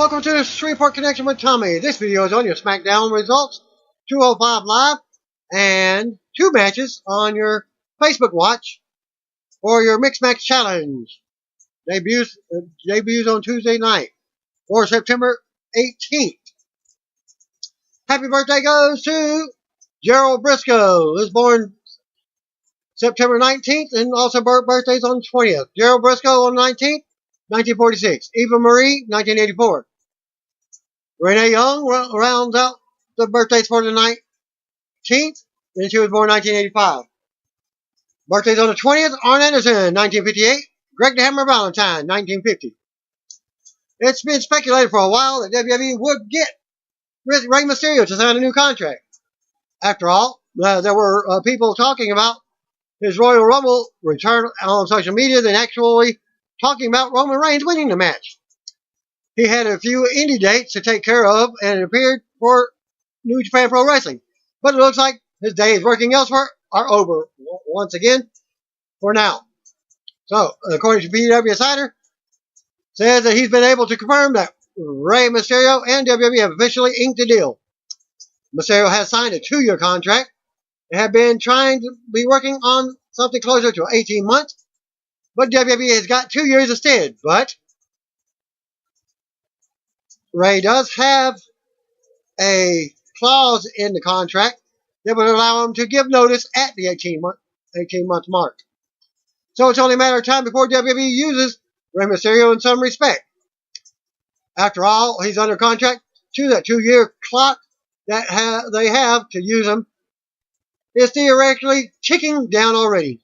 Welcome to the Shreveport Connection with Tommy. This video is on your SmackDown results, 205 live, and 2 matches on your Facebook watch for your Mixed Match Challenge. Debuts on Tuesday night for September 18th. Happy birthday goes to Gerald Briscoe, who was born September 19th, and also birthdays on the 20th. Gerald Briscoe on the 19th, 1946. Eva Marie, 1984. Renee Young rounds out the birthdays for the 19th, and she was born 1985. Birthdays on the 20th, Arn Anderson, 1958. Greg the Hammer Valentine, 1950. It's been speculated for a while that WWE would get Rey Mysterio to sign a new contract. After all, there were people talking about his Royal Rumble return on social media than actually talking about Roman Reigns winning the match. He had a few indie dates to take care of and appeared for New Japan Pro Wrestling. But it looks like his days working elsewhere are over once again for now. So, according to PW Insider, says that he's been able to confirm that Rey Mysterio and WWE have officially inked a deal. Mysterio has signed a 2-year contract and have been trying to be working on something closer to 18 months. But WWE has got 2 years instead. But Rey does have a clause in the contract that would allow him to give notice at the 18-month mark. So it's only a matter of time before WWE uses Rey Mysterio in some respect. After all, he's under contract to that 2-year clock that they have to use him is theoretically ticking down already.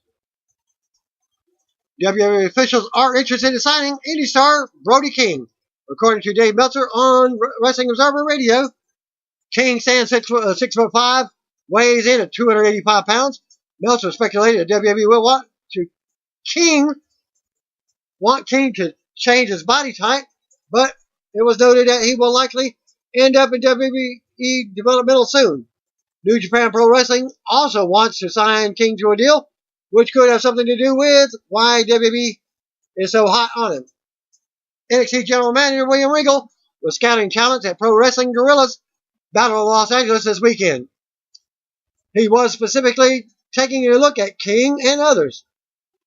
WWE officials are interested in signing indie star Brody King. According to Dave Meltzer on Wrestling Observer Radio, King stands 6'5", weighs in at 285 pounds. Meltzer speculated that WWE will want King to change his body type, but it was noted that he will likely end up in WWE developmental soon. New Japan Pro Wrestling also wants to sign King to a deal, which could have something to do with why WWE is so hot on him. NXT General Manager William Regal was scouting talents at Pro Wrestling Guerrillas Battle of Los Angeles this weekend. He was specifically taking a look at King and others.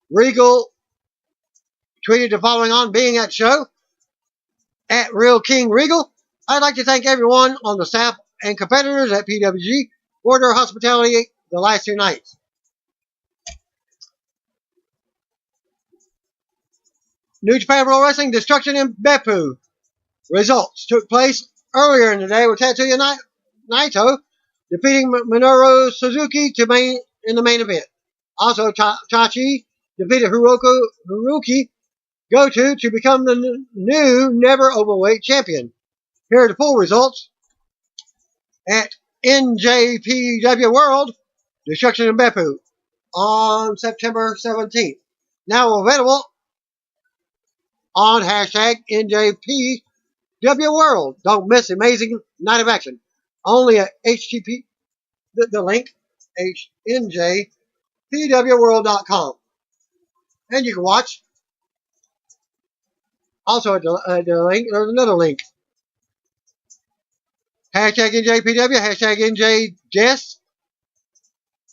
Regal tweeted the following on being at the show. At Real King Regal, I'd like to thank everyone on the staff and competitors at PWG for their hospitality the last 2 nights. New Japan Pro Wrestling Destruction in Beppu. Results took place earlier in the day with Tetsuya Naito defeating Minoru Suzuki in the main event. Also, Tachi defeated Hiroki Goto to become the new Never Overweight champion. Here are the full results at NJPW World Destruction in Beppu on September 17th. Now available on hashtag NJPW World. Don't miss amazing night of action. Only at the link, NJPWWorld.com. And you can watch. Also at the link, there's another link. Hashtag NJPW, hashtag NJJess,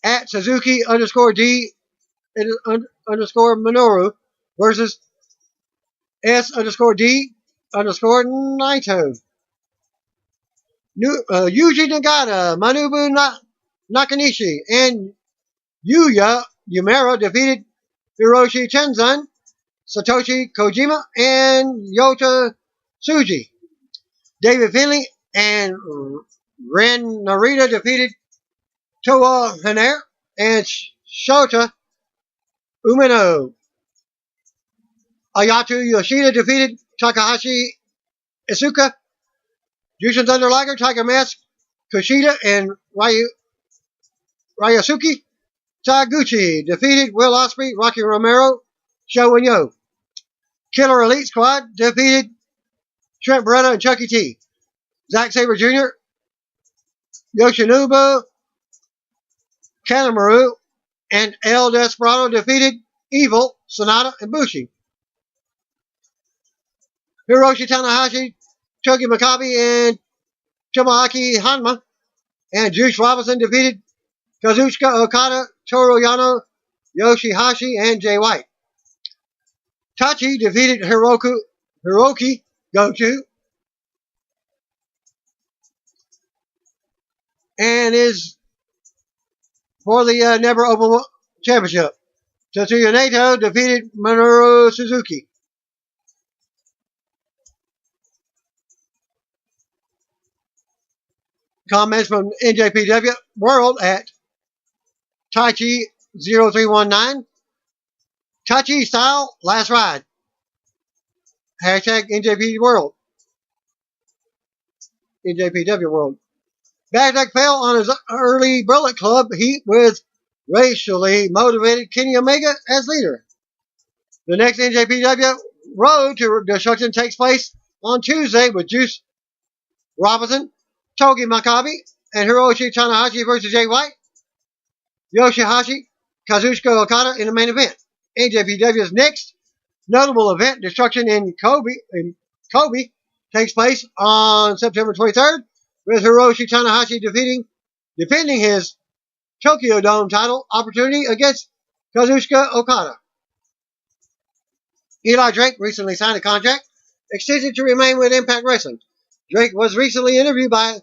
at Suzuki _D _ Minoru versus S_D _ Naito. Yuji Nagata, Manabu Nakanishi, and Yuya Uemura defeated Hiroshi Tenzan, Satoshi Kojima, and Yota Tsuji. David Finlay and Ren Narita defeated Toa Henare and Shota Umino. Ayato Yoshida defeated Takahashi Isuka. Jushin Thunder Liger, Tiger Mask, Kushida, and Ryusuke Taguchi defeated Will Ospreay, Rocky Romero, Sho and Yo. Killer Elite Squad defeated Trent Beretta and Chucky T. Zack Sabre Jr., Yoshinobu Kanemaru, and El Desperado defeated Evil, Sonata, and Bushi. Hiroshi Tanahashi Togi Makabe and Tomoaki Hanma. And Juice Robinson defeated Kazuchika Okada, Toru Yano, Yoshihashi, and Jay White. Tachi defeated Hiroki Goto and is for the Never Open Championship. Tetsuya Naito defeated Minoru Suzuki. Comments from NJPW World at Taichi0319. Taichi style, last ride. Hashtag NJPW World. NJPW World. Bagdad fell on his early Bullet Club heat with racially motivated Kenny Omega as leader. The next NJPW Road to Destruction takes place on Tuesday with Juice Robinson, Togi Makabe, and Hiroshi Tanahashi versus Jay White, Yoshihashi, Kazuchika Okada in the main event. NJPW's next notable event, Destruction in Kobe, takes place on September 23rd with Hiroshi Tanahashi defending his Tokyo Dome title opportunity against Kazuchika Okada. Eli Drake recently signed a contract extension to remain with Impact Wrestling. Drake was recently interviewed by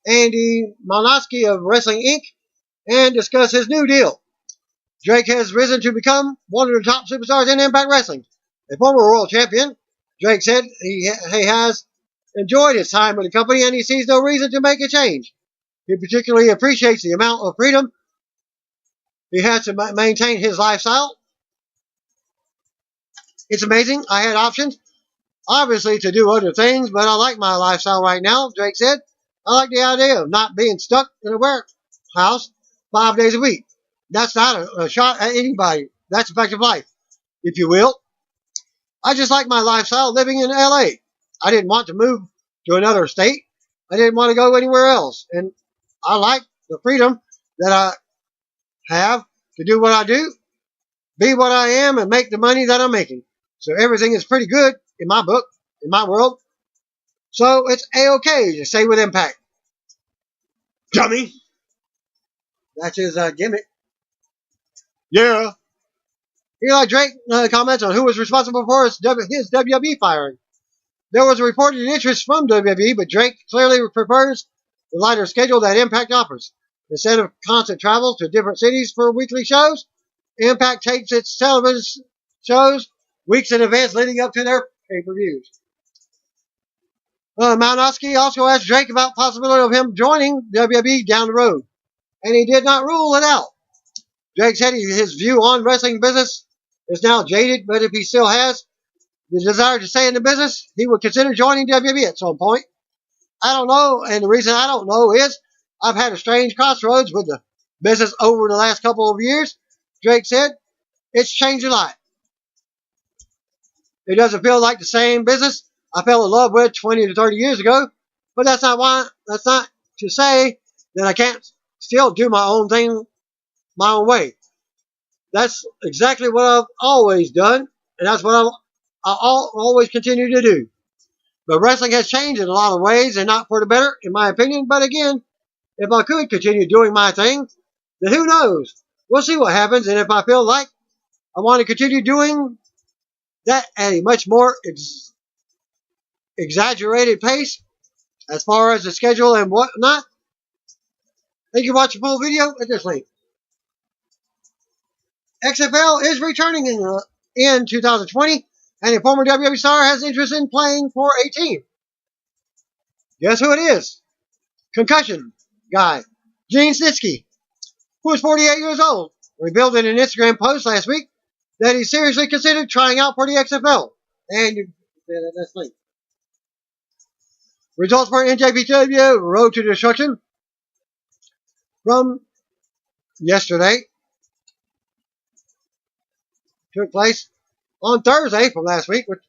Andy Malnoski of Wrestling Inc. and discussed his new deal. Drake has risen to become one of the top superstars in Impact Wrestling. A former world champion, Drake said he has enjoyed his time with the company and he sees no reason to make a change. He particularly appreciates the amount of freedom he has to maintain his lifestyle. It's amazing. I had options, obviously, to do other things, but I like my lifestyle right now, Drake said. I like the idea of not being stuck in a warehouse 5 days a week. That's not a shot at anybody. That's a fact of life, if you will. I just like my lifestyle living in LA. I didn't want to move to another state. I didn't want to go anywhere else. And I like the freedom that I have to do what I do, be what I am, and make the money that I'm making. So everything is pretty good in my book, in my world. So it's A-okay to stay with Impact. Dummy. That's his gimmick. Yeah. Eli Drake comments on who was responsible for his WWE firing. There was a reported interest from WWE, but Drake clearly prefers the lighter schedule that Impact offers. Instead of constant travel to different cities for weekly shows, Impact takes its television shows weeks in advance leading up to their pay-per-views. Malnoski also asked Drake about the possibility of him joining WWE down the road, and he did not rule it out. Drake said his view on wrestling business is now jaded, but if he still has the desire to stay in the business, he would consider joining WWE at some point. I don't know, and the reason I don't know is I've had a strange crossroads with the business over the last couple of years. Drake said, it's changed a lot. It doesn't feel like the same business I fell in love with 20 to 30 years ago, but that's not to say that I can't still do my own thing my own way. That's exactly what I've always done, and that's what I'll always continue to do. But wrestling has changed in a lot of ways, and not for the better, in my opinion. But again, if I could continue doing my thing, then who knows? We'll see what happens, and if I feel like I want to continue doing that at a much more exaggerated pace, as far as the schedule and whatnot, then you can watch the full video at this link. XFL is returning in 2020, and a former WWE star has interest in playing for a team. Guess who it is? Concussion guy, Gene Snitsky, who is 48 years old, revealed in an Instagram post last week that he seriously considered trying out for the XFL. And you can see this link. Results for NJPW Road to Destruction from yesterday took place on Thursday from last week with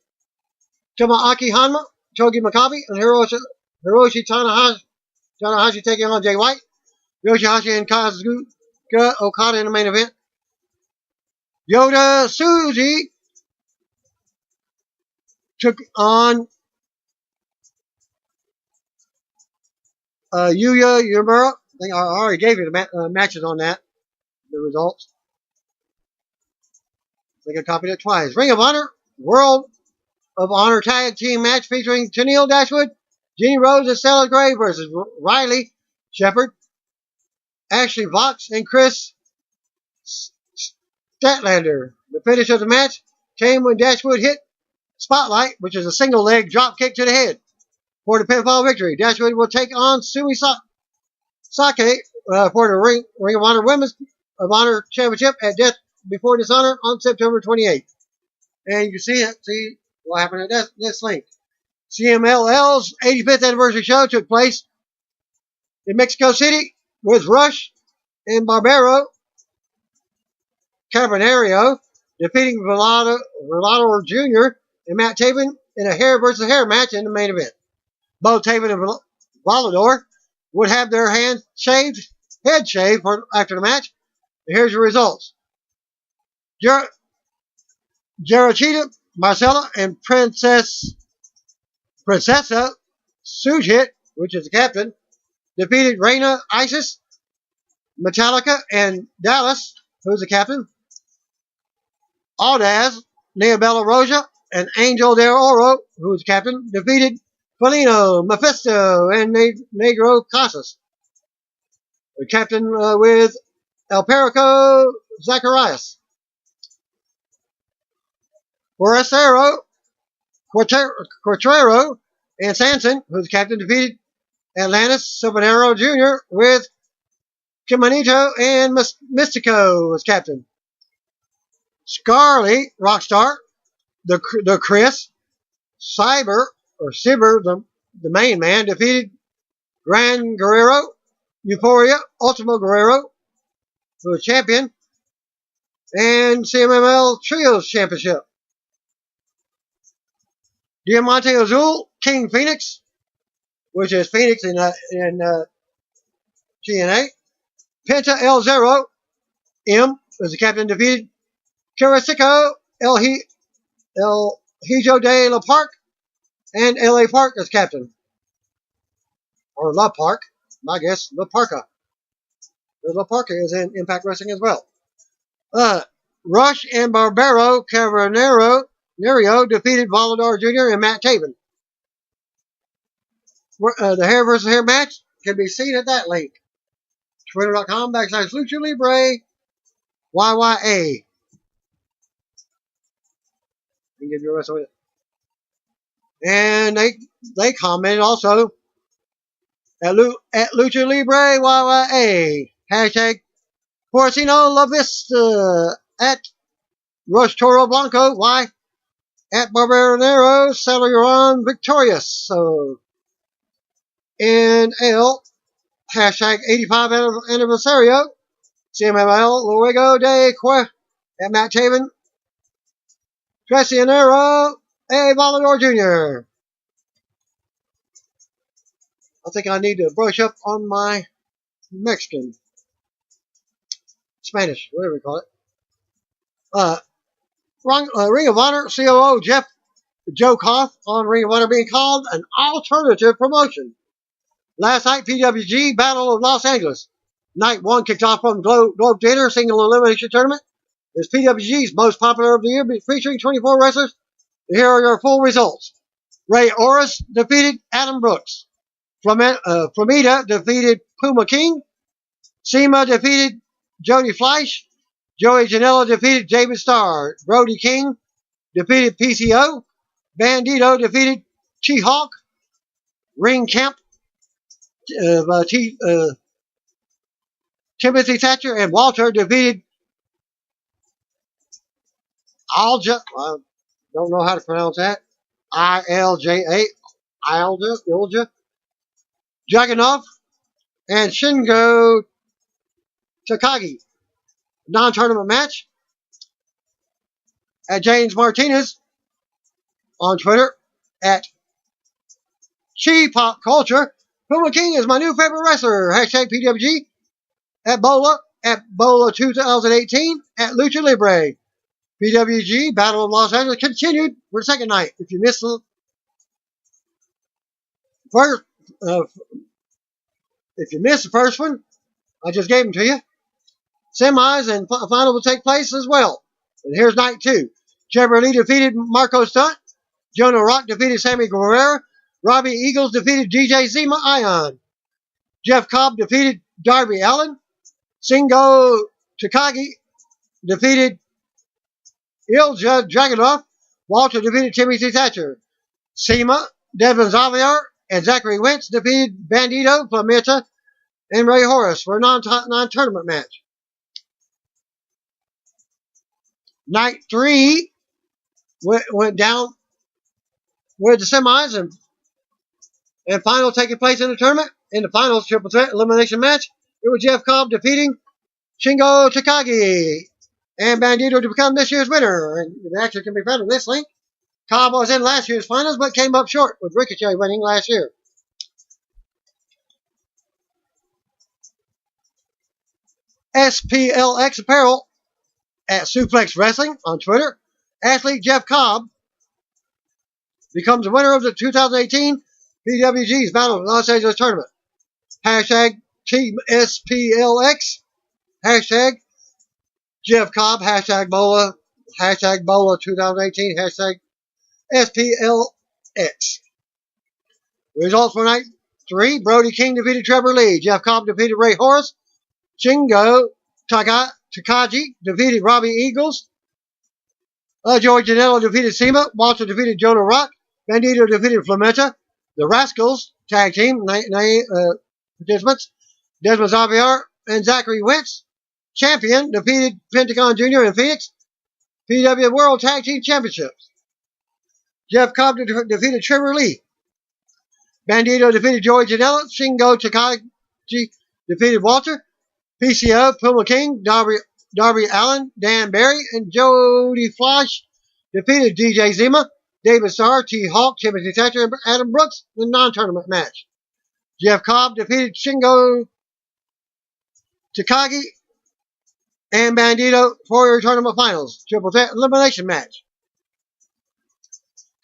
Tomoaki Hanma, Togi Makabe, and Hiroshi Tanahashi taking on Jay White, Yoshihashi and Kazuchika Okada in the main event. Yoda Suji took on Yuya Yumura. I think I already gave you the matches on that, the results. I think I copied it twice. Ring of Honor, World of Honor Tag Team match featuring Tenille Dashwood, Jeannie Rose, and Stella Gray versus Riley Shepard, Ashley Vox, and Chris Statlander. The finish of the match came when Dashwood hit Spotlight, which is a single leg drop kick to the head for the pinfall victory. Dashwood will take on Sumi Sake for the Ring of Honor Women's of Honor Championship at Death Before Dishonor on September 28th. And you can see what happened at this link. CMLL's 85th anniversary show took place in Mexico City with Rush and Barbero Cabernario defeating Volador Jr. and Matt Taven in a hair versus hair match in the main event. Both Taven and Volador would have their head shaved after the match. And here's your results. Jarachita, Marcella, and Princessa Sujit, which is the captain, defeated Reina Isis, Metallica, and Dallas, who's the captain. Aldaz, Neobella Roja, and Angel Del Oro, who is captain, defeated Felino, Mephisto, and Negro Casas. The captain with El Perico Zacharias. Forastero, Cortrero, and Sanson, who's captain, defeated Atlantis Sabanero Jr. with Kimonito and Mystico as captain. Scarly, Rockstar, the Chris, Sibber, the main man, defeated Gran Guerrero, Euphoria, Ultimo Guerrero, who was champion, and CMLL Trios Championship. Diamante Azul, King Phoenix, which is Phoenix in TNA. Penta El Zero, M, was the captain, defeated Carasico, El Hijo de La Park, and LA Park as captain. Or La Park, I guess, La Parka. La Parka is in Impact Wrestling as well. Rush and Barbero Cabernario defeated Volador Jr. and Matt Taven. The hair versus hair match can be seen at that link. Twitter.com/Lucha Libre YYA. You can give you the rest of it. And they commented also at Lucha Libre YYA. Hashtag Porcino La Vista at Rush Toro Blanco. Why? At Barberonero Celeron Victorious. So, NL. Hashtag 85 Anniversario. CMLL Luego de Qua at Matt Taven. Traicionero A. Volador Jr. I think I need to brush up on my Mexican. Spanish, whatever you call it. Ring of Honor COO Joe Koff on Ring of Honor being called an alternative promotion. Last night, PWG Battle of Los Angeles. Night 1 kicked off from Globe Theater Single Elimination Tournament. It's PWG's most popular of the year, featuring 24 wrestlers. Here are your full results. Ray Oris defeated Adam Brooks. Flamita defeated Puma King. Sema defeated Jody Fleisch. Joey Janela defeated David Starr. Brody King defeated PCO. Bandito defeated She-Hawk. Ring Camp Timothy Thatcher and Walter defeated Alja. I don't know how to pronounce that. ILJA. Ilja. Dragunov and Shingo Takagi. Non-tournament match at James Martinez on Twitter at Chi Pop Culture. Puma King is my new favorite wrestler. Hashtag PWG at Bola 2018 at Lucha Libre. PWG Battle of Los Angeles continued for the second night. If you missed the If you missed the first one, I just gave them to you. Semis and final will take place as well. And here's night 2. Trevor Lee defeated Marco Stunt. Jonah Rock defeated Sammy Guerrero. Robbie Eagles defeated DJ Zima Ion. Jeff Cobb defeated Darby Allen. Shingo Takagi defeated Ilja Dragunov. Walter defeated Timothy Thatcher. Sema, Devin Xavier, and Zachary Wentz defeated Bandito, Flamita, and Ray Horace for a non-tournament match. Night 3 went down with the semis and final taking place in the tournament. In the finals triple threat elimination match, it was Jeff Cobb defeating Shingo Takagi and Bandito to become this year's winner. And it actually can be found in this link. Cobb was in last year's finals but came up short with Ricochet winning last year. SPLX Apparel at Suplex Wrestling on Twitter. Athlete Jeff Cobb becomes the winner of the 2018 PWG's Battle of Los Angeles Tournament. Hashtag Team SPLX. Hashtag Jeff Cobb. Hashtag Bola. Hashtag Bola 2018. Hashtag SPLX. Results for night 3. Brody King defeated Trevor Lee. Jeff Cobb defeated Ray Horace. Shingo Takagi defeated Robbie Eagles. Joey Janela defeated Sema. Walter defeated Jonah Rock. Bandito defeated Flameta. The Rascals tag team participants. Desmond Xavier and Zachary Wentz. Champion defeated Pentagon Jr. and Phoenix. PW World Tag Team Championships. Jeff Cobb defeated Trevor Lee. Bandito defeated Joey Janela. Shingo Takagi defeated Walter. PCO, Puma King, Darby Allen, Dan Barry, and Jody Flash defeated DJ Zima, David Starr, T-Hawk, Timothy Thatcher, and Adam Brooks in the non-tournament match. Jeff Cobb defeated Shingo Takagi and Bandito for your tournament finals. Triple threat elimination match.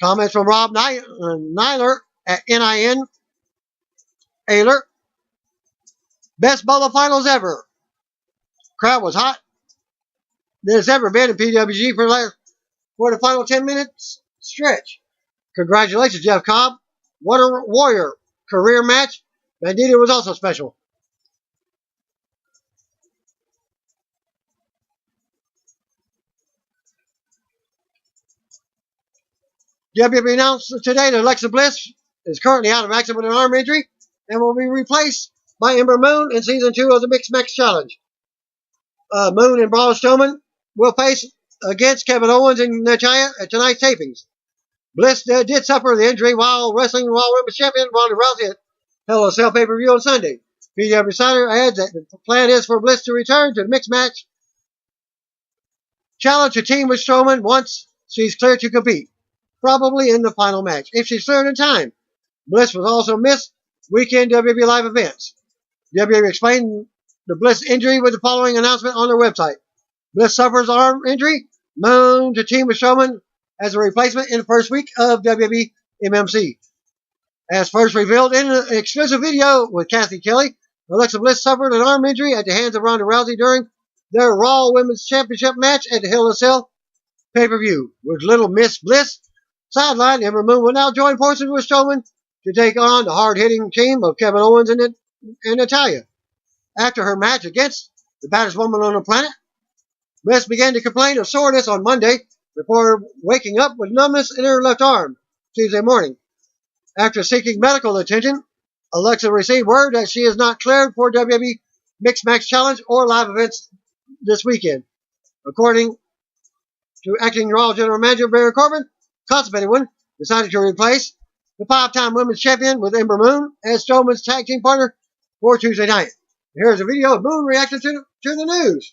Comments from Rob Nyler at NIN Ayler. Best Bola finals ever. Crowd was hot. There's ever been in PWG for the final 10 minutes stretch. Congratulations, Jeff Cobb. What a warrior. Career match. Bandito was also special. WWE announced today that Alexa Bliss is currently out of action with an arm injury and will be replaced by Ember Moon in Season 2 of the Mixed Match Challenge. Moon and Braun Strowman will face against Kevin Owens and Natalia at tonight's tapings. Bliss did suffer the injury while wrestling Raw Women's Champion Ronda Rousey at Hell in a Cell pay-per-view on Sunday. PW Insider adds that the plan is for Bliss to return to the Mixed Match Challenge to team with Strowman once she's cleared to compete, probably in the final match, if she's cleared in time. Bliss will also miss weekend WWE live events. WWE explained the Bliss injury with the following announcement on their website. Bliss suffers arm injury. Moon to team with Strowman as a replacement in the first week of WWE MMC. As first revealed in an exclusive video with Kathy Kelly, Alexa Bliss suffered an arm injury at the hands of Ronda Rousey during their Raw Women's Championship match at the Hell in a Cell pay-per-view. With Little Miss Bliss sidelined, Ember Moon will now join forces with Strowman to take on the hard-hitting team of Kevin Owens and Natalia. After her match against the baddest woman on the planet, Bliss began to complain of soreness on Monday before waking up with numbness in her left arm Tuesday morning. After seeking medical attention, Alexa received word that she is not cleared for WWE Mixed Match Challenge or live events this weekend. According to Acting Raw General Manager Barry Corbin, Constipated One decided to replace the 5-time Women's Champion with Ember Moon as Strowman's tag team partner for Tuesday night. Here's a video of Moon reacting to the news.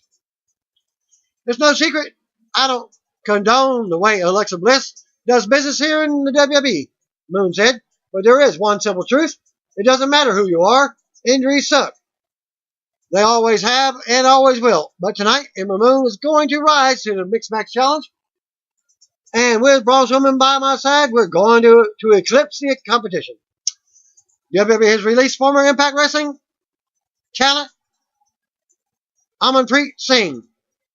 It's no secret I don't condone the way Alexa Bliss does business here in the WWE, Moon said, but there is one simple truth. It doesn't matter who you are. Injuries suck. They always have and always will. But tonight, Ember Moon is going to rise to the Mixed Match Challenge. And with Braun Strowman by my side, we're going to eclipse the competition. WWE has released former Impact Wrestling talent Amanpreet Singh,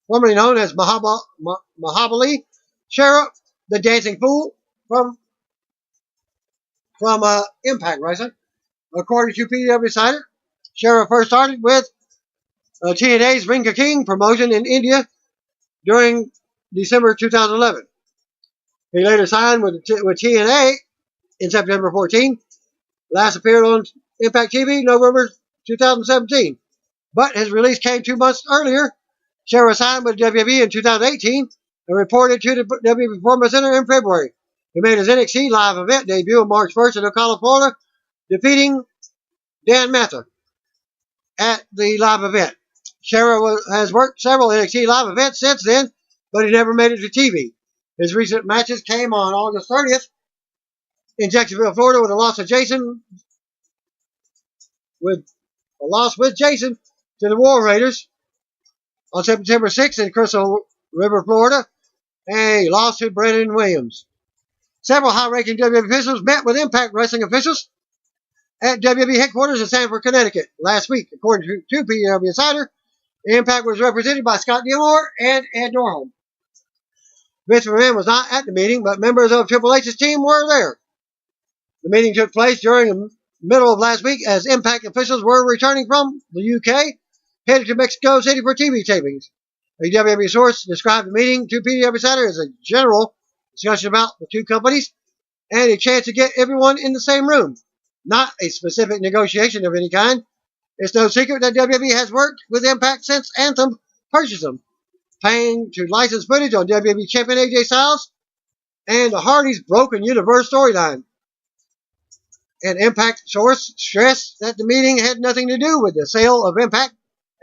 formerly known as Mahabali Sheriff, the Dancing Fool from Impact Wrestling. According to PW Insider, Sheriff first started with TNA's Ring of King promotion in India during December 2011. He later signed with TNA in September 14. Last appeared on Impact TV November 2017. But his release came 2 months earlier. Sheriff signed with WWE in 2018 and reported to the WWE Performance Center in February. He made his NXT live event debut on March 1st in Ocala, Florida, defeating Dan Mather at the live event. Sheriff has worked several NXT live events since then, but he never made it to TV. His recent matches came on August 30th in Jacksonville, Florida, with a loss with Jason to the War Raiders. On September 6th in Crystal River, Florida, a loss to Brennan Williams. Several high-ranking WWE officials met with Impact Wrestling officials at WWE headquarters in Stamford, Connecticut last week. According to PW Insider, Impact was represented by Scott D'Amore and Ed Norholm. Vince McMahon was not at the meeting, but members of Triple H's team were there. The meeting took place during the middle of last week as Impact officials were returning from the UK, headed to Mexico City for TV tapings. A WWE source described the meeting to PW Insider as a general discussion about the two companies and a chance to get everyone in the same room, not a specific negotiation of any kind. It's no secret that WWE has worked with Impact since Anthem purchased them, paying to license footage on WWE Champion AJ Styles and the Hardy's Broken Universe storyline. An Impact source stressed that the meeting had nothing to do with the sale of Impact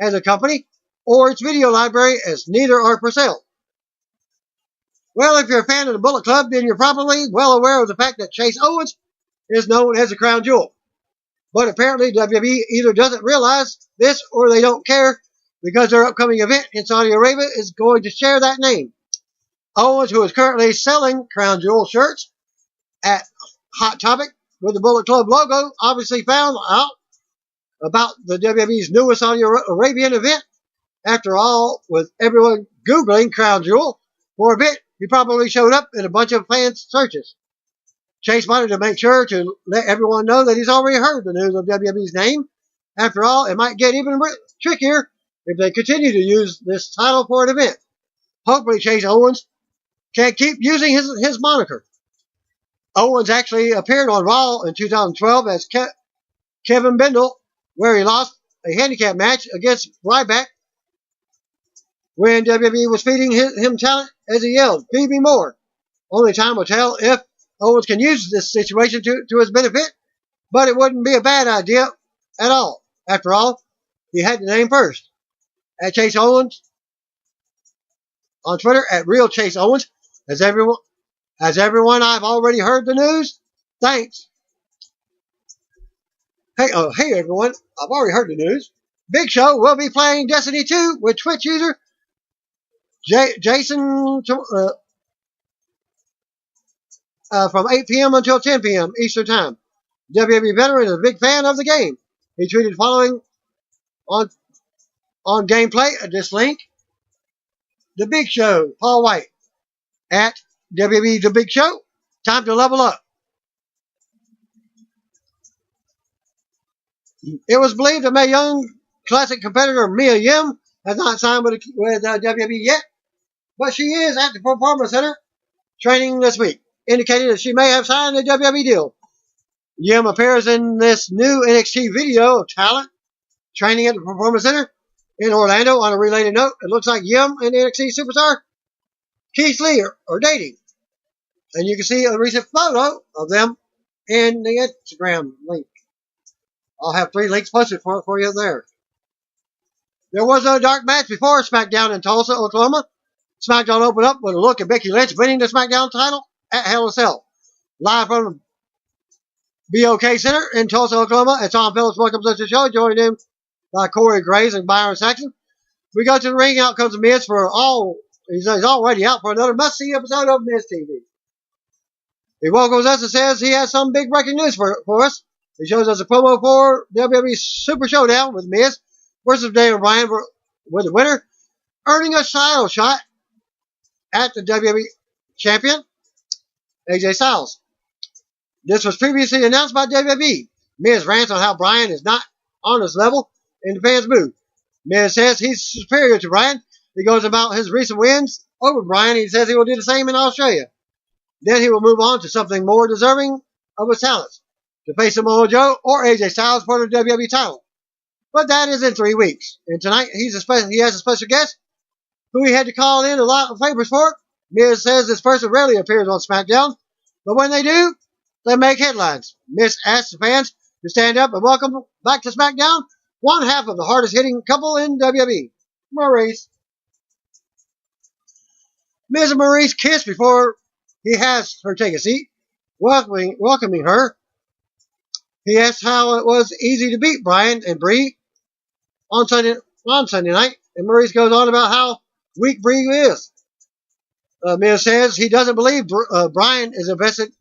as a company or its video library, as neither are for sale. Well, if you're a fan of the Bullet Club, then you're probably well aware of the fact that Chase Owens is known as the crown jewel. But apparently WWE either doesn't realize this or they don't care, because their upcoming event in Saudi Arabia is going to share that name. Owens, who is currently selling crown jewel shirts at Hot Topic with the Bullet Club logo, obviously found out about the WWE's newest Saudi Arabian event. After all, with everyone Googling crown jewel for a bit, he probably showed up in a bunch of fans' searches. Chase wanted to make sure to let everyone know that he's already heard the news of WWE's name. After all, it might get even trickier if they continue to use this title for an event. Hopefully Chase Owens can keep using his moniker. Owens actually appeared on Raw in 2012 as Kevin Bindle, where he lost a handicap match against Ryback when WWE was feeding him talent as he yelled, "Feed me more." Only time will tell if Owens can use this situation to his benefit, but it wouldn't be a bad idea at all. After all, he had the name first. At Chase Owens on Twitter, at Real Chase Owens, has everyone, I've already heard the news? Thanks. Hey everyone, I've already heard the news. Big Show will be playing Destiny 2 with Twitch user Jason from 8 p.m. until 10 p.m. Eastern Time. WWE veteran is a big fan of the game. He tweeted following on gameplay at this link. The Big Show, Paul White, at WWE The Big Show. Time to level up. It was believed that Mae Young Classic competitor Mia Yim has not signed with WWE yet, but she is at the Performance Center training this week, indicating that she may have signed a WWE deal. Yim appears in this new NXT video of talent training at the Performance Center in Orlando. On a related note, it looks like Yim and NXT superstar Keith Lee are dating. And you can see a recent photo of them in the Instagram link. I'll have 3 links posted for you there. There was no dark match before SmackDown in Tulsa, Oklahoma. SmackDown opened up with a look at Becky Lynch winning the SmackDown title at Hell in a Cell. Live from the BOK Center in Tulsa, Oklahoma, and Tom Phillips welcomes us to the show, joined in by Corey Graves and Byron Saxon. We go to the ring. Out comes Miz he's already out for another must-see episode of Miz TV. He welcomes us and says he has some big breaking news for us. He shows us a promo for WWE Super Showdown with Miz versus Daniel Bryan with the winner, earning a title shot at the WWE Champion, AJ Styles. This was previously announced by WWE. Miz rants on how Bryan is not on his level in the fans' mood. Miz says he's superior to Bryan. He goes about his recent wins over Bryan. He says he will do the same in Australia. Then he will move on to something more deserving of his talents, to face Samoa Joe or AJ Styles for the WWE title. But that is in 3 weeks. And tonight he has a special guest who he had to call in a lot of favors for. Miz says this person rarely appears on SmackDown, but when they do, they make headlines. Miz asks the fans to stand up and welcome back to SmackDown one half of the hardest hitting couple in WWE, Maurice. Miz and Maurice kiss before he has her take a seat, welcoming her. He asks how it was easy to beat Bryan and Brie on Sunday night, and Maurice goes on about how weak Brie is. Miz says he doesn't believe Bryan is invested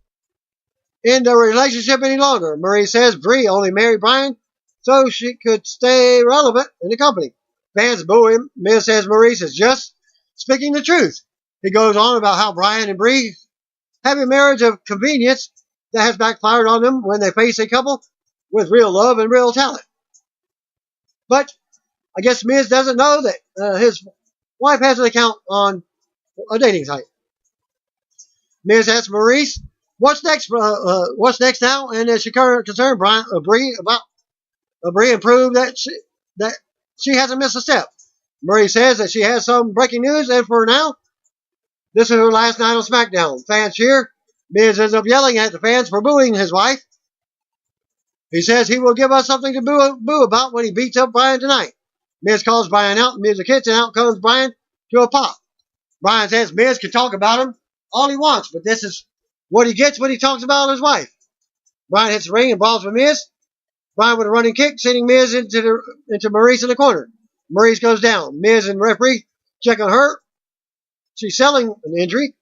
in the relationship any longer. Maurice says Brie only married Bryan so she could stay relevant in the company. Fans boo him. Miz says Maurice is just speaking the truth. He goes on about how Bryan and Brie have a marriage of convenience that has backfired on them when they face a couple with real love and real talent. But I guess Miz doesn't know that his wife has an account on a dating site. Miz asks Maurice, "What's next? What's next now?" And is she concerned Brie about Brie and prove that she hasn't missed a step. Maurice says that she has some breaking news, and for now, this is her last night on SmackDown. Fans cheer. Miz ends up yelling at the fans for booing his wife. He says he will give us something to boo about when he beats up Bryan tonight. Miz calls Bryan out. Miz kicks, and out comes Bryan to a pop. Bryan says Miz can talk about him all he wants, but this is what he gets when he talks about his wife. Bryan hits the ring and brawls with Miz. Bryan with a running kick, sending Miz into Maurice in the corner. Maurice goes down. Miz and referee check on her. She's selling an injury.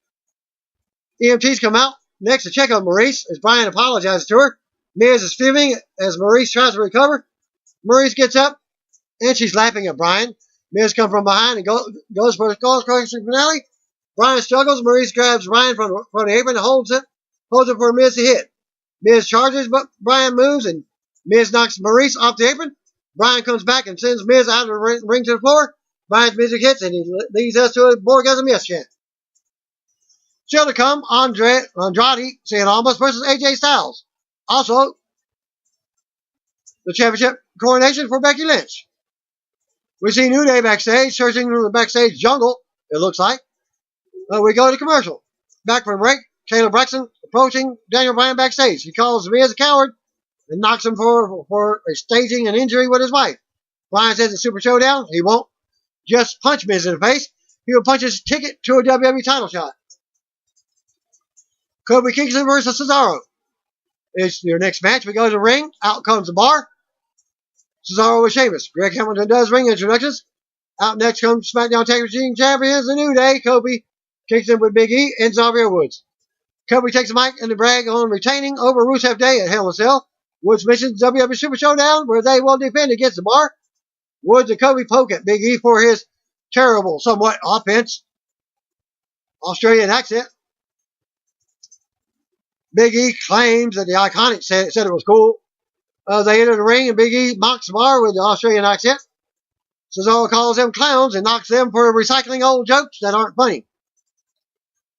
EMTs come out next to check on Maurice as Bryan apologizes to her. Miz is fuming as Maurice tries to recover. Maurice gets up and she's laughing at Bryan. Miz comes from behind and goes for the skull-crushing finale. Bryan struggles. Maurice grabs Bryan from the apron and holds it for Miz to hit. Miz charges, but Bryan moves and Miz knocks Maurice off the apron. Bryan comes back and sends Miz out of the ring to the floor. Bryan's music hits and he leads us to a Borgasm Yes chant. Still to come, Andrade Cien Almas versus AJ Styles. Also, the championship coronation for Becky Lynch. We see New Day backstage, searching through the backstage jungle, it looks like. We go to commercial. Back from break, Kayla Braxton approaching Daniel Bryan backstage. He calls Miz a coward and knocks him for staging an injury with his wife. Bryan says it's Super Showdown. He won't just punch Miz in the face. He will punch his ticket to a WWE title shot. Kofi Kingston versus Cesaro. It's your next match. We go to the ring. Out comes the bar. Cesaro with Sheamus. Greg Hamilton does ring introductions. Out next comes SmackDown Tag Team Champions, The New Day. Kofi Kingston with Big E and Xavier Woods. Kofi takes the mic and the brag on retaining over Rusev Day at Hell in a Cell. Woods missions WWE Super Showdown where they will defend against the bar. Woods and Kofi poke at Big E for his terrible, somewhat offense. Australian accent. Big E claims that the Iconic said it was cool. They enter the ring and Big E mocks the bar with the Australian accent. Cesaro calls them clowns and knocks them for recycling old jokes that aren't funny.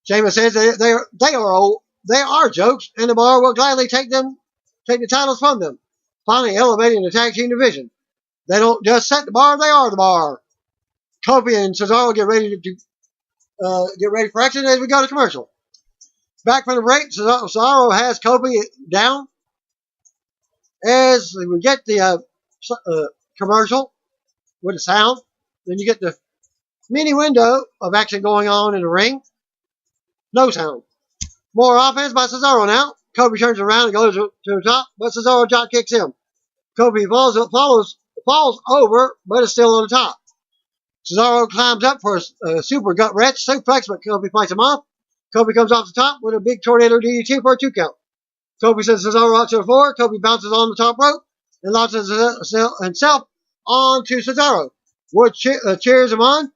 Sheamus says they are old. They are jokes, and the bar will gladly take the titles from them, finally elevating the tag team division. They don't just set the bar; they are the bar. Kofi and Cesaro get ready for action as we go to commercial. Back from the break, Cesaro has Kofi down as we get the commercial with the sound. Then you get the mini window of action going on in the ring. No sound. More offense by Cesaro now. Kofi turns around and goes to the top, but Cesaro drop kicks him. Kofi falls over, but is still on the top. Cesaro climbs up for a super gut wrench suplex, but Kofi fights him off. Kofi comes off the top with a big tornado DDT for a 2 count. Kobe sends Cesaro out to the floor. Kobe bounces on the top rope and launches himself onto Cesaro. Wood cheers him on.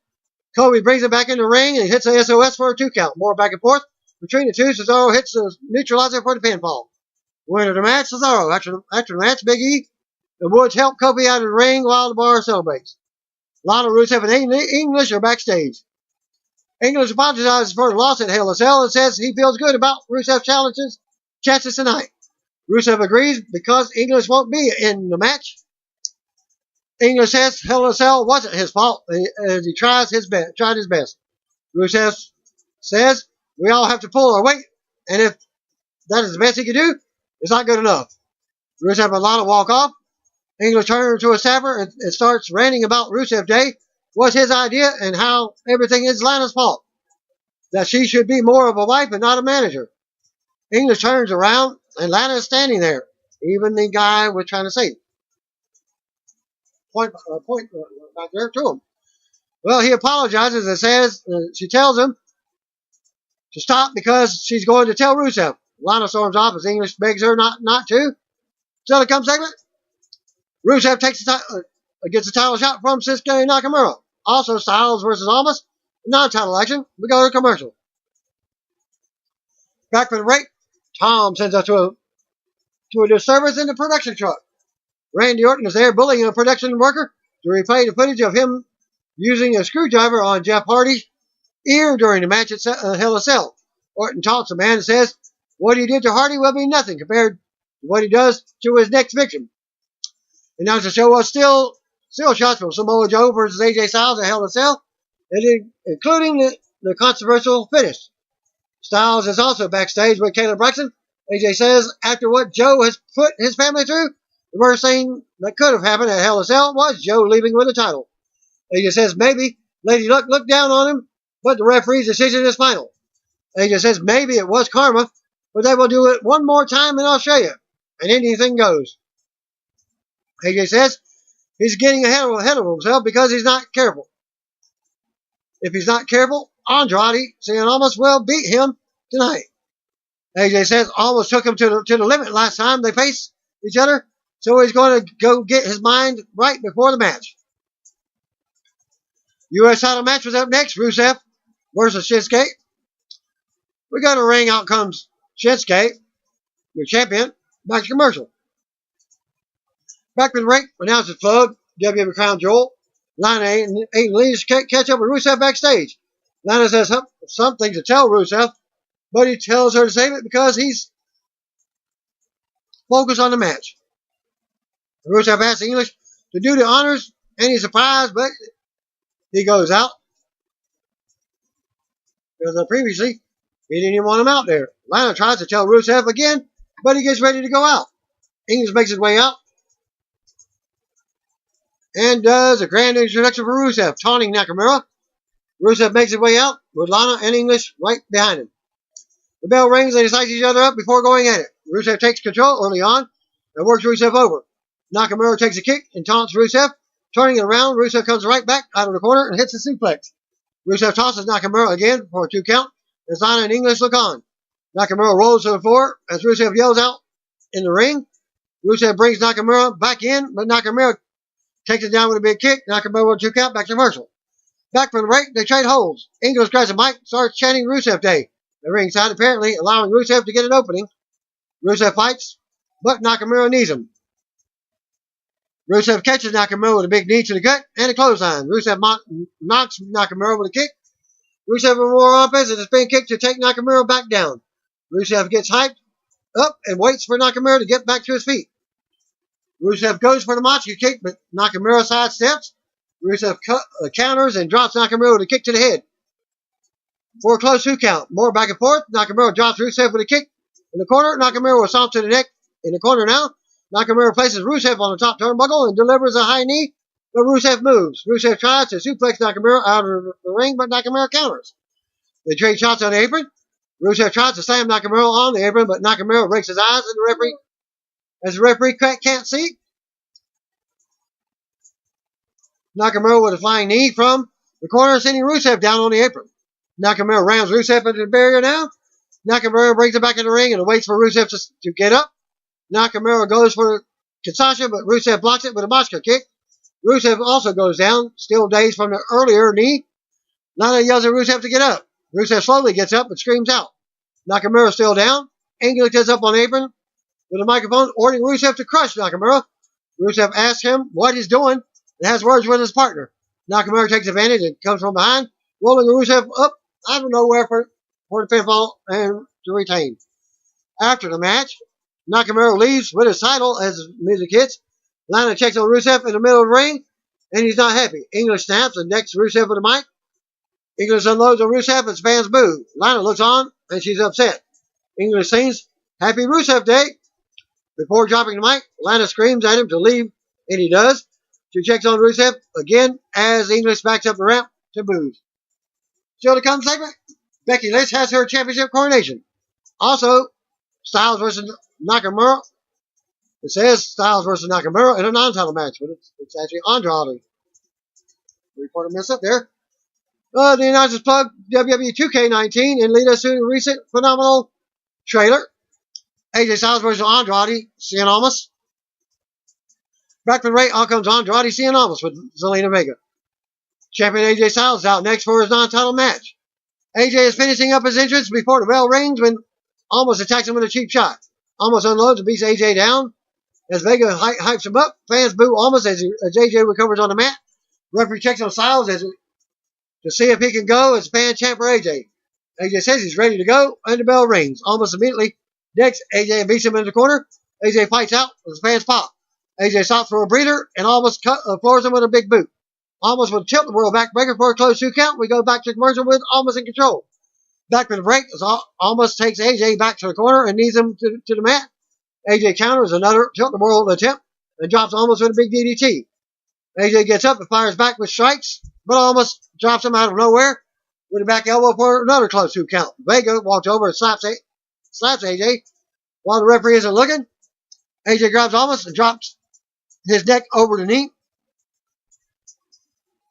Kobe brings him back in the ring and hits a SOS for a 2 count. More back and forth between the two. Cesaro hits the neutralizer for the pinfall. Winner of the match, Cesaro. After the match, Big E and Woods help Kobe out of the ring while the bar celebrates. Lana, Rusev, and English are backstage. English apologizes for the loss at Hell in a Cell and says he feels good about Rusev's chances tonight. Rusev agrees because English won't be in the match. English says Hell in a Cell wasn't his fault as he tried his best. Rusev says we all have to pull our weight, and if that is the best he can do, it's not good enough. Rusev and Lana walk off. English turns to a staffer and starts ranting about Rusev Day was his idea and how everything is Lana's fault. That she should be more of a wife and not a manager. English turns around and Lana is standing there. Even the guy was trying to say point back there to him. Well, he apologizes and says she tells him to stop because she's going to tell Rusev. Lana storms off as English begs her not to. So the come segment. Rusev gets a title shot from Shinsuke Nakamura. Also, Styles versus Almas. Non-title action. We go to commercial. Back for the break. Tom sends us to a disturbance in the production truck. Randy Orton is there bullying a production worker to replay the footage of him using a screwdriver on Jeff Hardy's ear during the match at Hell in a Cell. Orton taunts the man and says, what he did to Hardy will be nothing compared to what he does to his next victim. And now the show was still shots from Samoa Joe versus AJ Styles at Hell in a Cell, including the controversial finish. Styles is also backstage with Kayla Braxton. AJ says after what Joe has put his family through, the worst thing that could have happened at Hell in a Cell was Joe leaving with the title. AJ says maybe Lady Luck looked down on him, but the referee's decision is final. AJ says maybe it was karma, but they will do it one more time in Australia, and anything goes. AJ says he's getting ahead of himself because he's not careful. If he's not careful, Andrade Cien Almas will beat him tonight. AJ says Almas took him to the limit last time they faced each other, so he's going to go get his mind right before the match. U.S. title match was up next. Rusev versus Shinsuke. We got a ring. Out comes Shinsuke, your champion. Back to commercial. Back with the ring. Announcers Flood, WWE Crown Jewel. Lana and Lee catch up with Rusev backstage. Lana says something to tell Rusev, but he tells her to save it because he's focused on the match. Rusev asks English to do the honors, and he's surprised, but he goes out. Because previously, he didn't even want him out there. Lana tries to tell Rusev again, but he gets ready to go out. English makes his way out and does a grand introduction for Rusev, taunting Nakamura. Rusev makes his way out with Lana and English right behind him. The bell rings and they size each other up before going at it. Rusev takes control early on and works Rusev over. Nakamura takes a kick and taunts Rusev. Turning it around, Rusev comes right back out of the corner and hits a suplex. Rusev tosses Nakamura again for a 2 count as Lana and English look on. Nakamura rolls to the floor as Rusev yells out in the ring. Rusev brings Nakamura back in, but Nakamura takes it down with a big kick. Nakamura with a 2 count, back to commercial. Back from the break, they trade holds. English grabs a mic, starts chanting Rusev Day. The ringside apparently allowing Rusev to get an opening. Rusev fights, but Nakamura knees him. Rusev catches Nakamura with a big knee to the gut and a clothesline. Rusev knocks Nakamura with a kick. Rusev with more offense and a spin kick to take Nakamura back down. Rusev gets hyped up and waits for Nakamura to get back to his feet. Rusev goes for the Machi kick, but Nakamura sidesteps. Rusev counters and drops Nakamura with a kick to the head. For a close 2 count. More back and forth. Nakamura drops Rusev with a kick in the corner. Nakamura will stomp to the neck in the corner now. Nakamura places Rusev on the top turnbuckle and delivers a high knee, but Rusev moves. Rusev tries to suplex Nakamura out of the ring, but Nakamura counters. They trade shots on the apron. Rusev tries to slam Nakamura on the apron, but Nakamura rakes his eyes as the referee can't see. Nakamura with a flying knee from the corner, sending Rusev down on the apron. Nakamura rams Rusev into the barrier now, Nakamura brings it back in the ring and waits for Rusev to get up. Nakamura goes for Kinshasa, but Rusev blocks it with a Mosca kick. Rusev also goes down, still dazed from the earlier knee. Lana yells at Rusev to get up. Rusev slowly gets up and screams out. Nakamura still down. English gets up on the apron with a microphone, ordering Rusev to crush Nakamura. Rusev asks him what he's doing and has words with his partner. Nakamura takes advantage and comes from behind, rolling Rusev up out of nowhere for the pinfall and to retain. After the match, Nakamura leaves with his title as the music hits. Lana checks on Rusev in the middle of the ring, and he's not happy. English snaps and decks Rusev with a mic. English unloads on Rusev and fans boo. Lana looks on, and she's upset. English sings, "Happy Rusev Day." Before dropping the mic, Lana screams at him to leave, and he does. She checks on Rusev again as English backs up the ramp to boos. Still to come segment, Becky Lynch has her championship coronation. Also, Styles versus Nakamura. It says Styles versus Nakamura in a non-title match, but it's actually Andrade. Reporter mess up there. The announcers plug WWE 2K19 and lead us to a recent phenomenal trailer. AJ Styles versus Andrade, Cien Almas. Back from the break, out comes Andrade, Cien Almas with Zelina Vega. Champion AJ Styles is out next for his non-title match. AJ is finishing up his entrance before the bell rings when Almas attacks him with a cheap shot. Almas unloads and beats AJ down. As Vega hypes him up, fans boo Almas as AJ recovers on the mat. Referee checks on Styles to see if he can go as fan chant for AJ. AJ says he's ready to go, and the bell rings. Almas immediately decks AJ and beats him in the corner. AJ fights out as the fans pop. AJ stops for a breather and Almas floors him with a big boot. Almas with a tilt the world backbreaker for a close 2 count. We go back to commercial with Almas in control. Back from the break, Almas takes AJ back to the corner and knees him to the mat. AJ counters another tilt-the-world attempt and drops Almas with a big DDT. AJ gets up and fires back with strikes, but Almas drops him out of nowhere with a back elbow for another close 2 count. Vega walks over and slaps AJ while the referee isn't looking. AJ grabs Almas and drops his neck over the knee.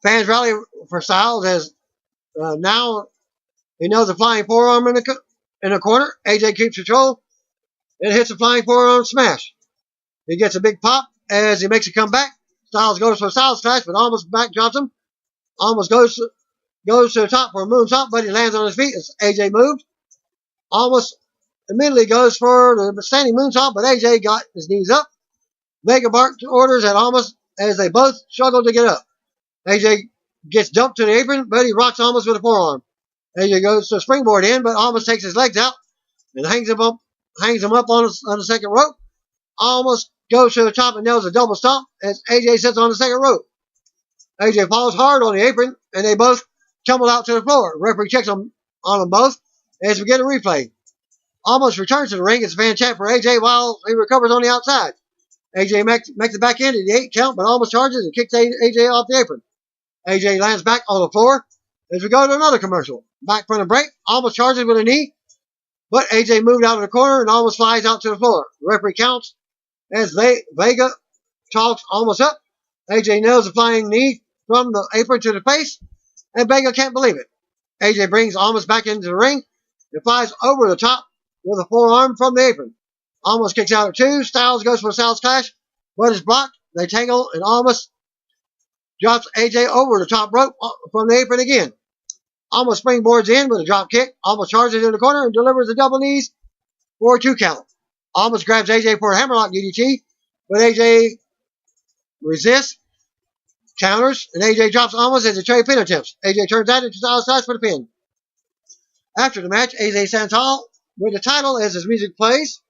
Fans rally for Styles as now he knows a flying forearm in the corner. AJ keeps control and hits a flying forearm smash. He gets a big pop as he makes a comeback. Styles goes for a Styles clash, but Almas back drops him. Almas goes to the top for a moonsault, but he lands on his feet as AJ moves. Almas immediately goes for the standing moonsault, but AJ got his knees up. Vega barks orders at Almas as they both struggle to get up. AJ gets dumped to the apron, but he rocks Almas with a forearm. AJ goes to springboard in, but Almas takes his legs out and hangs him up on the second rope. Almas goes to the top and nails a double stomp as AJ sits on the second rope. AJ falls hard on the apron, and they both tumble out to the floor. Referee checks on them both as we get a replay. Almas returns to the ring as a fan chant for AJ while he recovers on the outside. AJ makes it back into the 8 count, but Almas charges and kicks AJ off the apron. AJ lands back on the floor as we go to another commercial. Back from the break, Almas charges with a knee, but AJ moved out of the corner and Almas flies out to the floor. The referee counts as Vega talks Almas up. AJ nails a flying knee from the apron to the face, and Vega can't believe it. AJ brings Almas back into the ring and flies over the top with a forearm from the apron. Almas kicks out at 2. Styles goes for a Styles clash, but is blocked. They tangle, and Almas drops AJ over the top rope from the apron again. Almas springboards in with a drop kick. Almas charges in the corner and delivers a double knees for a 2 count. Almas grabs AJ for a hammerlock DDT, but AJ resists, counters, and AJ drops Almas as a cherry pin attempts. AJ turns out into Styles clash for the pin. After the match, AJ stands tall with the title as his music plays.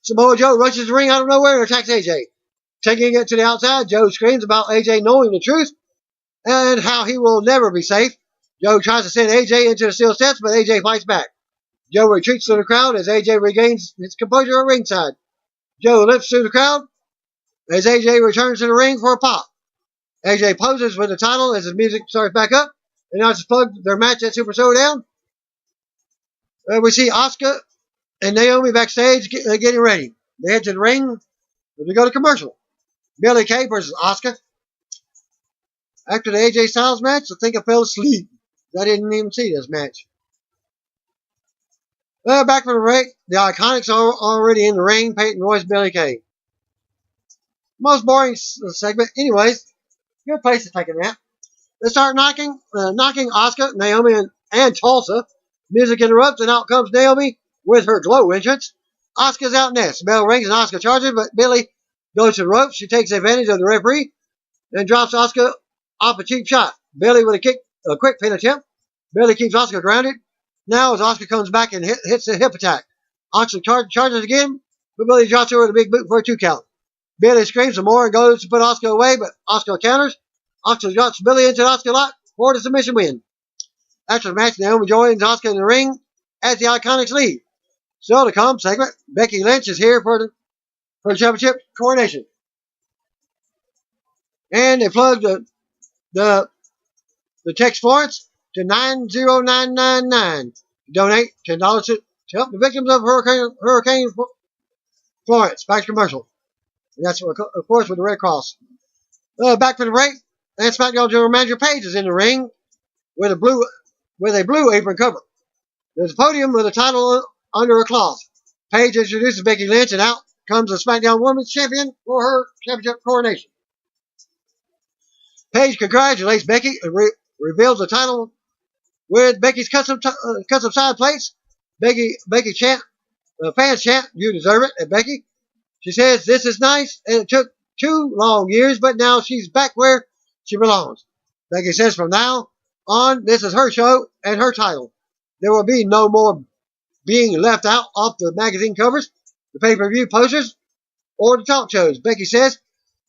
Samoa Joe rushes the ring out of nowhere and attacks AJ. Taking it to the outside, Joe screams about AJ knowing the truth and how he will never be safe. Joe tries to send AJ into the steel steps, but AJ fights back. Joe retreats to the crowd as AJ regains his composure at ringside. Joe lifts through the crowd as AJ returns to the ring for a pop. AJ poses with the title as his music starts back up. And now it's plugged their match at Super Showdown. We see Asuka and Naomi backstage getting ready. They head to the ring as we go to commercial. Billie Kay versus Asuka. After the AJ Styles match, I think I fell asleep. I didn't even see this match. Back from the break, the Iconics are already in the ring. Peyton Royce, Billy Kay. Most boring segment. Anyways, good place to take a nap. They start knocking Asuka, Naomi, and Tulsa. Music interrupts, and out comes Naomi with her glow entrance. Asuka's out next. Bell rings, and Asuka charges, but Billy goes to the ropes. She takes advantage of the referee and drops Asuka off a cheap shot. Billy with a quick pin attempt. Billy keeps Asuka grounded. Now as Asuka comes back and hits the hip attack. Asuka charges again, but Billy drops her with a big boot for a 2 count. Billy screams some more and goes to put Asuka away, but Asuka counters. Asuka drops Billy into the Asuka lock for the submission win. After the match, Naomi joins Asuka in the ring as the Iconics leave. Still to come segment, Becky Lynch is here for the championship coronation. And they plugged the text Florence to 90999. Donate $10 to help the victims of Hurricane Florence. Back to commercial. And that's, of course, with the Red Cross. Back for the break. And SmackDown General Manager Paige is in the ring with a blue apron cover. There's a podium with a title under a cloth. Paige introduces Becky Lynch, and out comes the SmackDown Women's Champion for her championship coronation. Paige congratulates Becky and reveals the title with Becky's custom side plates. Becky fans chant, "You deserve it," at Becky. She says, "This is nice, and it took 2 long years, but now she's back where she belongs." Becky says, "From now on, this is her show and her title. There will be no more being left out off the magazine covers, the pay-per-view posters, or the talk shows." Becky says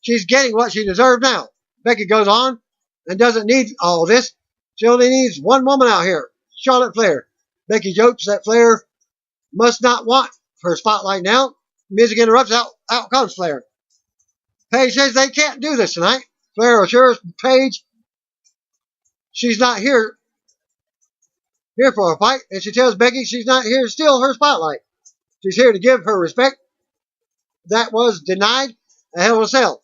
she's getting what she deserves now. Becky goes on and doesn't need all this. She only needs one woman out here, Charlotte Flair. Becky jokes that Flair must not want her spotlight now. Music interrupts. Out comes Flair. Paige says they can't do this tonight. Flair assures Paige she's not here for a fight, and she tells Becky she's not here to steal her spotlight. She's here to give her respect that was denied at Hell in a Cell.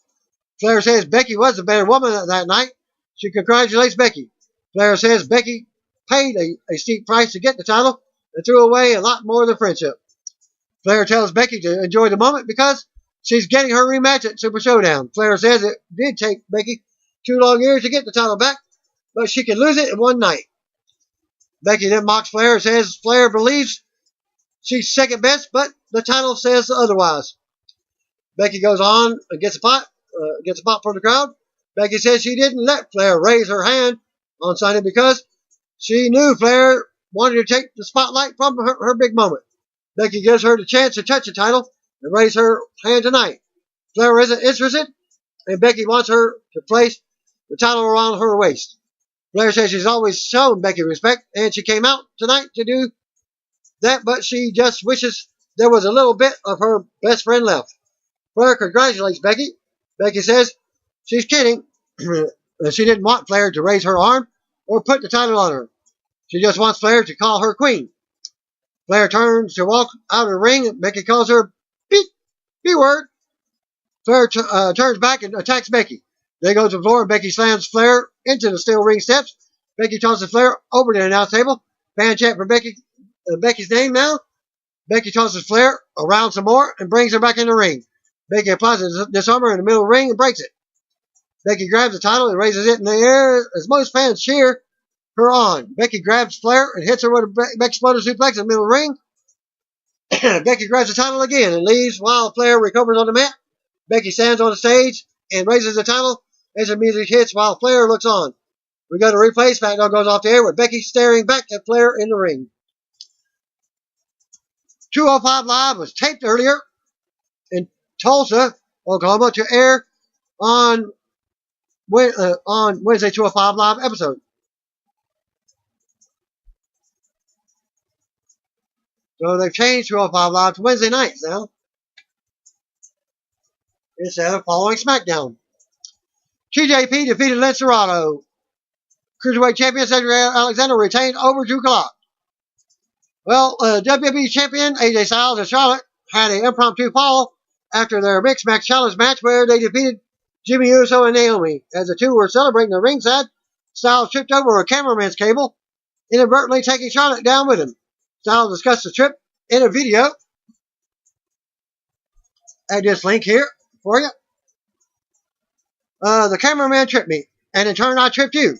Flair says Becky was the better woman that night. She congratulates Becky. Flair says Becky paid a steep price to get the title and threw away a lot more than friendship. Flair tells Becky to enjoy the moment because she's getting her rematch at Super Showdown. Flair says it did take Becky 2 long years to get the title back, but she can lose it in one night. Becky then mocks Flair and says Flair believes she's second best, but the title says otherwise. Becky goes on and gets a pot for the crowd. Becky says she didn't let Flair raise her hand on Sunday because she knew Flair wanted to take the spotlight from her big moment. Becky gives her the chance to touch the title and raise her hand tonight. Flair isn't interested, and Becky wants her to place the title around her waist. Flair says she's always shown Becky respect, and she came out tonight to do that, but she just wishes there was a little bit of her best friend left. Flair congratulates Becky. Becky says she's kidding. She didn't want Flair to raise her arm or put the title on her. She just wants Flair to call her queen. Flair turns to walk out of the ring. Becky calls her B-word. Flair turns back and attacks Becky. They go to the floor, and Becky slams Flair into the steel ring steps. Becky tosses Flair over to the announce table. Fan chant for Becky's name now. Becky tosses Flair around some more and brings her back in the ring. Becky applies a disarmer in the middle of the ring and breaks it. Becky grabs the title and raises it in the air as most fans cheer her on. Becky grabs Flair and hits her with a Becky Exploder suplex in the middle of the ring. Becky grabs the title again and leaves while Flair recovers on the mat. Becky stands on the stage and raises the title as the music hits while Flair looks on. We go to replay. SmackDown goes off the air with Becky staring back at Flair in the ring. 205 Live was taped earlier in Tulsa, Oklahoma, to air on Wednesday 205 Live episode. So they've changed 205 Live to Wednesday nights now, instead of following SmackDown. TJP defeated Lance Dorado. Cruiserweight champion Cedric Alexander retained over Drew Gulak. Well, WWE champion AJ Styles and Charlotte had an impromptu fall after their mixed match challenge match where they defeated Jimmy Uso and Naomi. As the two were celebrating the ringside, Styles tripped over a cameraman's cable, inadvertently taking Charlotte down with him. Styles discussed the trip in a video at this link here for you. The cameraman tripped me, and in turn I tripped you.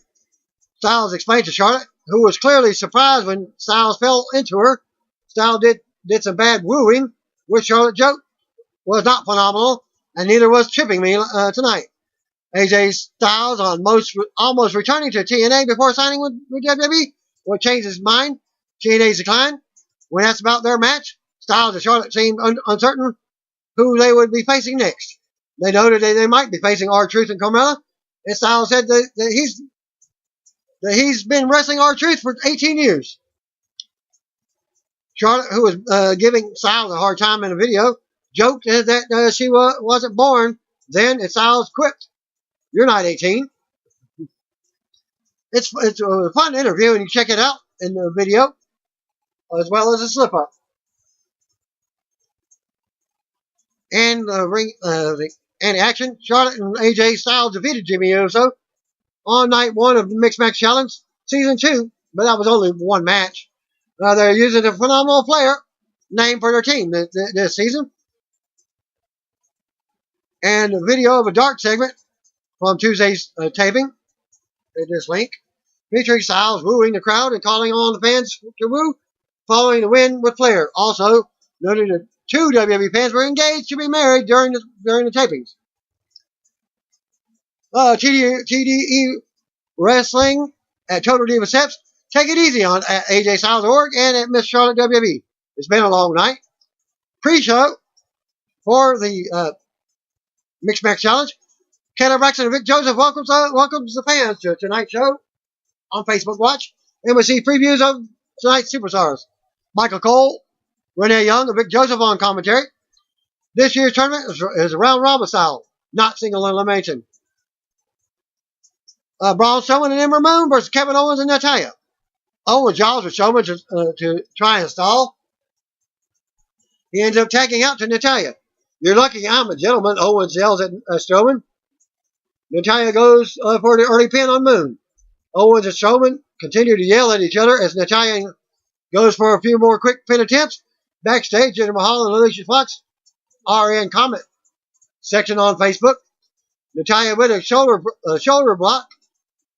Styles explained to Charlotte, who was clearly surprised when Styles fell into her. Styles did some bad wooing, which Charlotte joked was not phenomenal, and neither was tripping me tonight. AJ Styles almost returning to TNA before signing with WWE would change his mind. TNA's decline. When asked about their match, Styles and Charlotte seemed uncertain who they would be facing next. They noted that they might be facing R-Truth and Carmella, and Styles said that he's been wrestling R-Truth for 18 years. Charlotte, who was giving Styles a hard time in a video, joked that she wasn't born then, and Styles quipped, "You're not 18. It's a fun interview, and you check it out in the video, as well as a slip-up. And in action, Charlotte and AJ Styles defeated Jimmy Uso on night 1 of the Mixed Match Challenge, Season 2, but that was only one match. They're using a phenomenal player name for their team this season. And a video of a dark segment from Tuesday's taping at this link, featuring Styles wooing the crowd and calling on the fans to woo following the win with Flair. Also, noted that 2 WWE fans were engaged to be married during the tapings. TDE Wrestling at Total Diva Steps. Take it easy on at AJ Styles Org and at Miss Charlotte WWE. It's been a long night. Pre-show for the Mixed Match Challenge. Kayla Braxton and Vic Joseph welcomes the fans to tonight's show on Facebook Watch. And we see previews of tonight's superstars. Michael Cole, Renee Young, and Vic Joseph on commentary. This year's tournament is a round robin style, not single elimination. Braun Strowman and Ember Moon versus Kevin Owens and Natalya. Owens jaws with Strowman to try and stall. He ends up tagging out to Natalya. "You're lucky I'm a gentleman," Owens yells at Strowman. Natalya goes for the early pin on Moon. Owens and Strowman continue to yell at each other as Natalya goes for a few more quick pin attempts. Backstage, Jinder Mahal and Alicia Fox are in comment section on Facebook. Natalya with a shoulder block.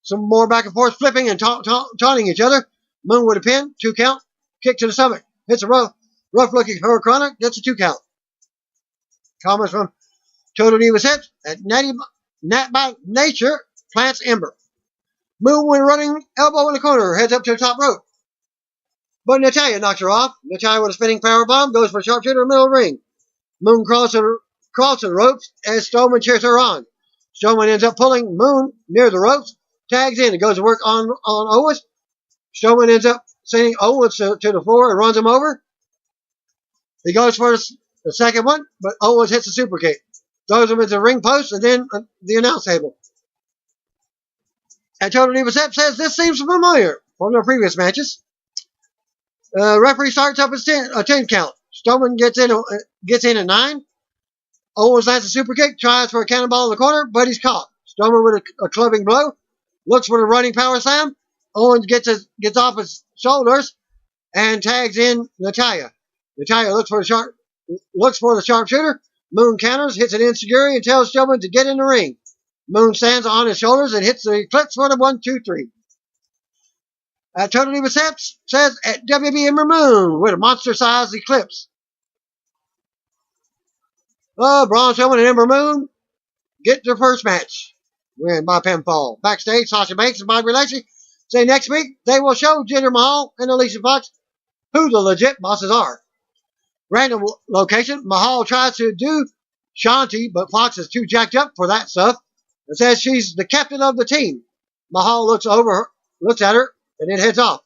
Some more back and forth flipping and taunting each other. Moon with a pin, 2 count, kick to the stomach. Hits a rough looking Hurricane, gets a 2 count. Comments from Total Diva Steps at Nat by Nature plants Ember. Moon with a running elbow in the corner, heads up to the top rope. But Natalya knocks her off. Natalya with a spinning power bomb goes for a sharpshooter in the middle of the ring. Moon crawls to the ropes as Strowman cheers her on. Strowman ends up pulling Moon near the ropes, tags in and goes to work on Owens. Strowman ends up sending Owens to the floor and runs him over. He goes for the second one, but Owens hits a super kick. Throws him into the ring post and then the announce table. And Total Diva Steps says this seems familiar from their previous matches. Referee starts up a 10 count. Strowman gets in at 9. Owens lands a super kick, tries for a cannonball in the corner, but he's caught. Strowman with a clubbing blow, looks for the running power slam. Owens gets off his shoulders and tags in Natalya. Natalya looks for the sharpshooter. Moon counters, hits an enziguri, and tells Strowman to get in the ring. Moon stands on his shoulders and hits the eclipse for the 1, 2, 3. Total Diva Steps says at WB Ember Moon with a monster-sized eclipse. Braun Strowman and Ember Moon get their first match. Win by pinfall. Backstage, Sasha Banks and Bobby Lashley say next week they will show Jinder Mahal and Alicia Fox who the legit bosses are. Random location. Mahal tries to do Shanti, but Fox is too jacked up for that stuff and says she's the captain of the team. Mahal looks at her, and then heads off.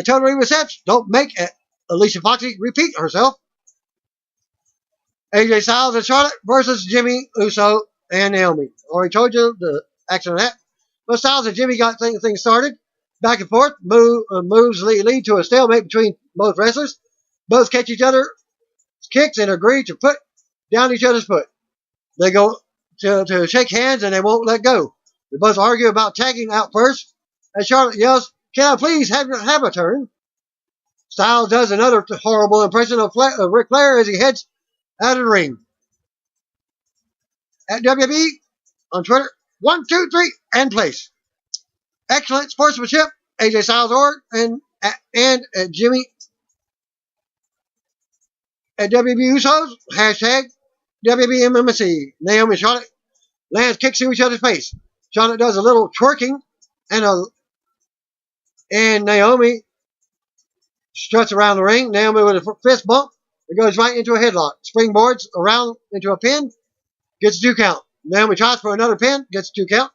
Total Diva Steps don't make Alicia Foxy repeat herself. AJ Styles and Charlotte versus Jimmy Uso and Naomi. Already told you the action of that. But Styles and Jimmy got things started. Back and forth. Moves lead to a stalemate between both wrestlers. Both catch each other's kicks and agree to put down each other's foot. They go to shake hands and they won't let go. They both argue about tagging out first. And Charlotte yells, "Can I please have a turn?" Styles does another horrible impression of Ric Flair as he heads out of the ring. At WWE on Twitter, 1, 2, 3, and place. Excellent sportsmanship. AJ Styles and Jimmy at WB Usos. Hashtag WBMMC. Naomi and Charlotte lands kicks to each other's face. Charlotte does a little twerking and Naomi struts around the ring. Naomi with a fist bump. It goes right into a headlock. Springboards around into a pin. Gets a 2 count. Naomi tries for another pin. Gets a 2 count.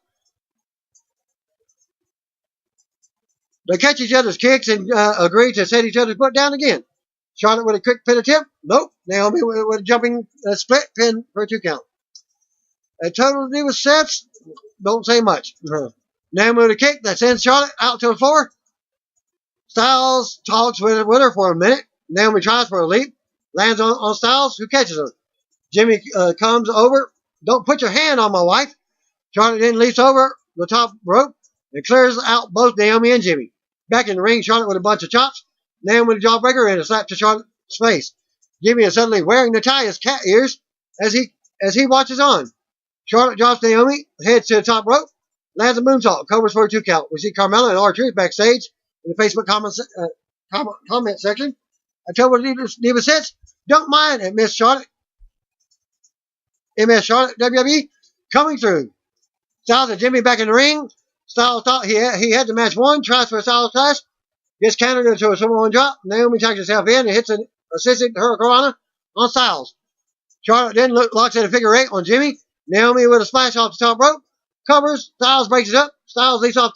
They catch each other's kicks and agree to set each other's foot down again. Charlotte with a quick pin attempt. Nope. Naomi with a jumping split pin for a 2 count. A total of Divas sets. Don't say much. Naomi with a kick that sends Charlotte out to the floor. Styles talks with her for a minute. Naomi tries for a leap. Lands on Styles, who catches her. Jimmy comes over. Don't put your hand on my wife. Charlotte then leaps over the top rope and clears out both Naomi and Jimmy. Back in the ring, Charlotte with a bunch of chops. Naomi with a jawbreaker and a slap to Charlotte's face. Jimmy is suddenly wearing Natalia's cat ears as he watches on. Charlotte drops Naomi, heads to the top rope, lands a moonsault, covers for a 2 count. We see Carmella and R-Truth backstage in the Facebook comment section. I tell what Diva says, don't mind it, Miss Charlotte. MS Charlotte, WWE, coming through. Styles and Jimmy back in the ring. Styles thought he had the match won, tries for a Styles clash, gets countered into a Samoan drop. Naomi tags herself in and hits an assisted hurricanrana on Styles. Charlotte then locks in a figure 8 on Jimmy. Naomi with a splash off the top rope, covers, Styles breaks it up. Styles leaps off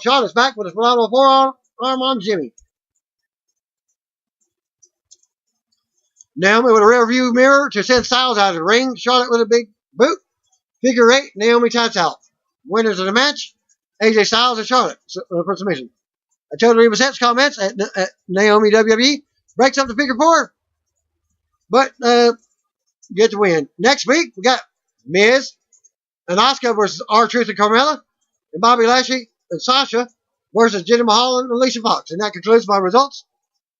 Charlotte's back with a phenomenal forearm on Jimmy. Naomi with a rear view mirror to send Styles out of the ring. Charlotte with a big boot. Figure 8, Naomi taps out. Winners of the match, AJ Styles and Charlotte for submission. A total Reba Sets comments at Naomi WWE breaks up the figure 4, but get the win. Next week, we got Miz and Asuka versus R-Truth and Carmella, and Bobby Lashley and Sasha versus Jinder Mahal and Alicia Fox. And that concludes my results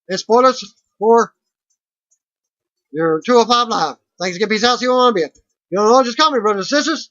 and spoilers for your 205 Live. Thanks again. Peace out. See you on Columbia. You don't know, just call me, brothers and sisters.